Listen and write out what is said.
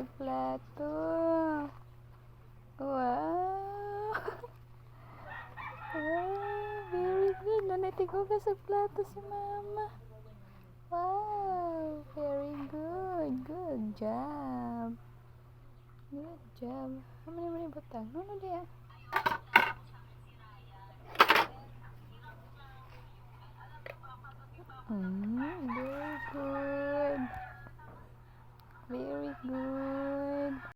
sa plato. Wow! Wow, very good. Nanitigo ka sa plato si mama. Wow, very good. Good job. Good job. Mani butang. No, dia. Very good. Very good.